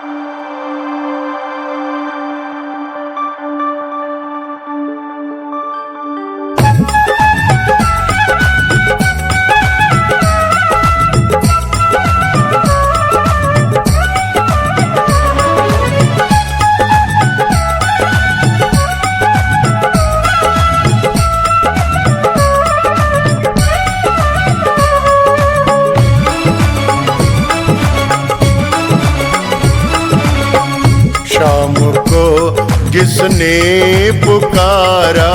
शाम को जिसने पुकारा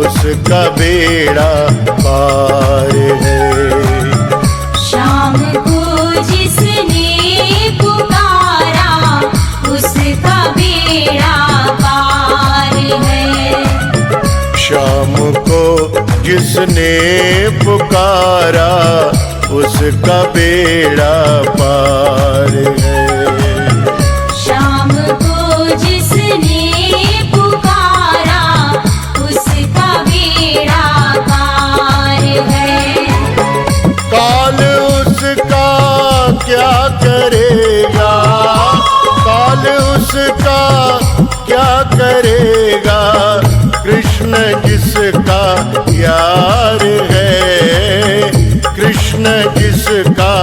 उसका बेड़ा पार है। शाम को जिसने पुकारा उसका बेड़ा पार है। शाम को जिसने पुकारा उसका बेड़ा पार है। शाम को जिसने पुकारा उसका बेड़ा पार है। काल उसका क्या करेगा, काल उसका क्या करेगा, कृष्ण जिसका यार है, कृष्ण जिसका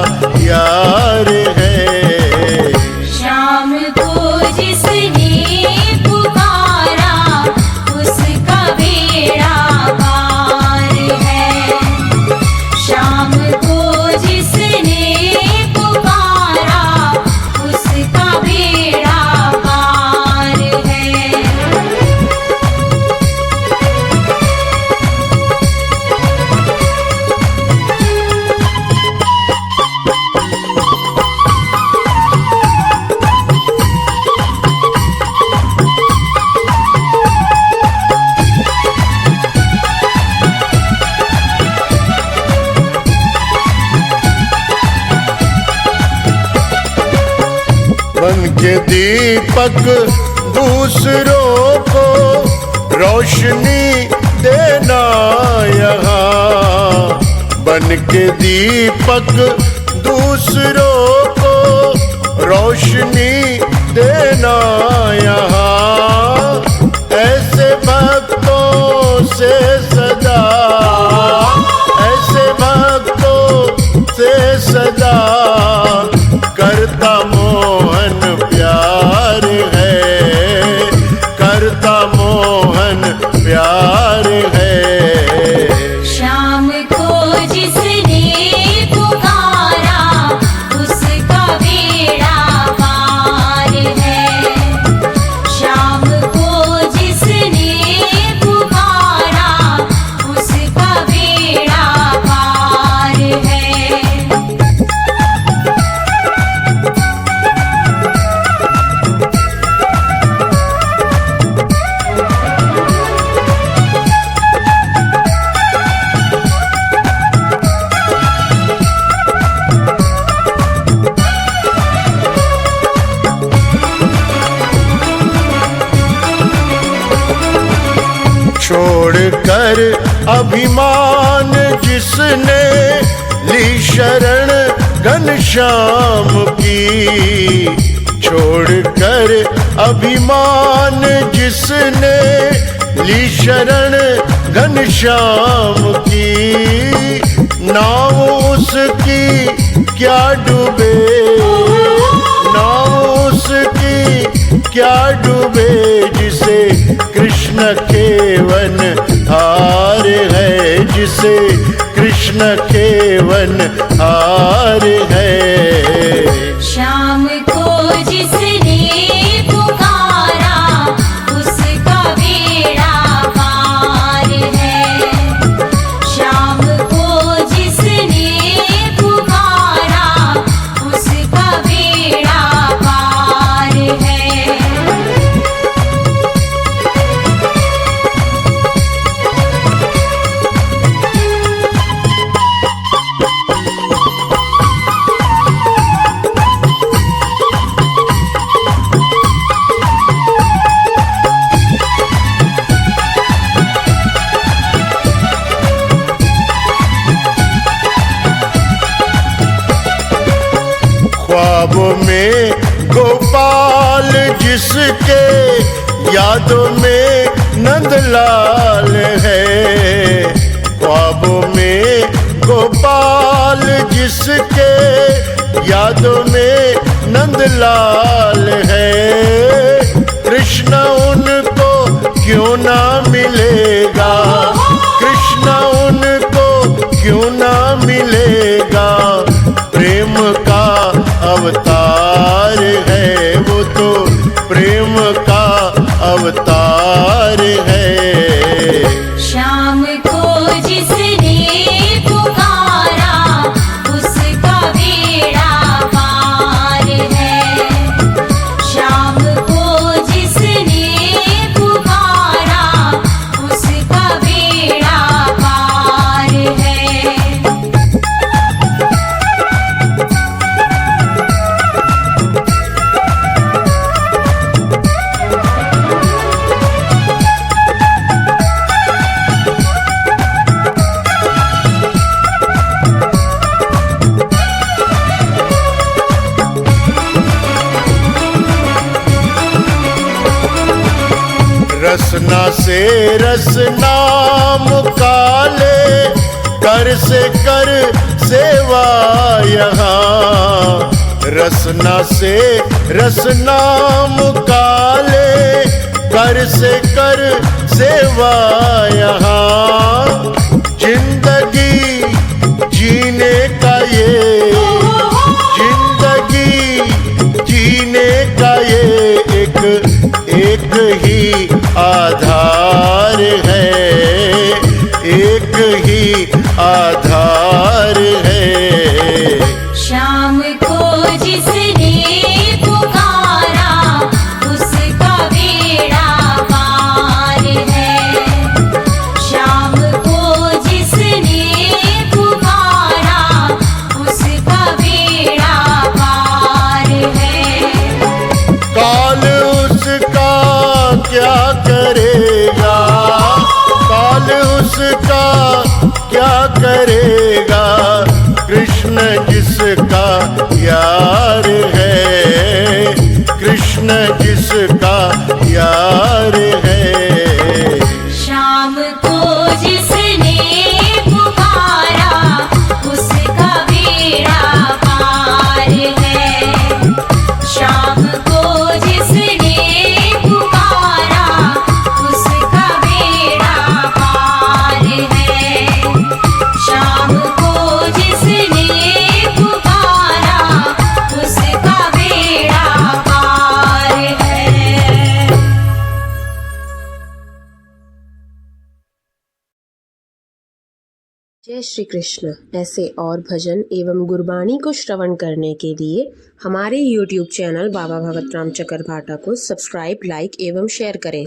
यार है। शाम को जिसने पुकारा उसका बेड़ा पार है। शाम को जिसने पुकारा उसका बेड़ा पार है। बन के दीपक दूसरों को रोशनी देना यहाँ, बन के दीपक दूसरों को रोशनी देना यहाँ। ऐसे भक्तों से सदा, ऐसे भक्तों से सदा करता मोहन प्यार है, करता मोहन प्यार है। शाम को जिसने पुकारा उसका बेड़ा पार है। शाम को जिसने पुकारा उसका बेड़ा पार है। छोड़कर अभिमान जिसने ली शरण घनश्याम की, छोड़कर अभिमान जिसने ली शरण घनश्याम की, नाव उसकी क्या डूबे, नाव उसकी क्या डूबे, जिसे कृष्ण केवन हार है, जिसे कृष्ण केवन हार है। शाम को जिसने पुकारा उसका बेड़ा पार है। शाम को जिसने पुकारा उसका बेड़ा पार है। ख्वाब में गोपाल जिसके यादों में नंदलाल है, ख्वाबों में गोपाल जिसके यादों में नंदलाल है। कृष्ण उनको क्यों ना मिलेगा, कृष्ण उनको क्यों ना मिलेगा, प्रेम का अवतार है वो तो, प्रेम का अवतार है। श्याम को जिसने पुकारा उसका बेड़ा पार है। श्याम को जिसने पुकारा उसका बेड़ा पार है। रसना से रसना मुकाले, कर से कर सेवा यहाँ। रसना से रसना मुकाले, कर से कर सेवा यहाँ। जिंदगी जीने का ये, जिंदगी जीने का ये एक ही आधार है, एक ही आधार है। श्याम को जिसने पुकारा उसका बेड़ा पार है। श्याम को जिसने पुकारा उसका बेड़ा पार है। काल उसका क्या करेगा, काल उसका क्या करेगा, कृष्ण जिसका यार है, कृष्ण जिसका यार है। श्याम को जिसने पुकारा उसका बेड़ा पार है। श्याम को जिसने पुकारा उसका बेड़ा पार है। श्याम को जिसने पुकारा उसका बेड़ा पार है। जय श्री कृष्ण। ऐसे और भजन एवं गुरबाणी को श्रवण करने के लिए हमारे YouTube चैनल बाबा भगत राम चकरभाटा को सब्सक्राइब, लाइक एवं शेयर करें।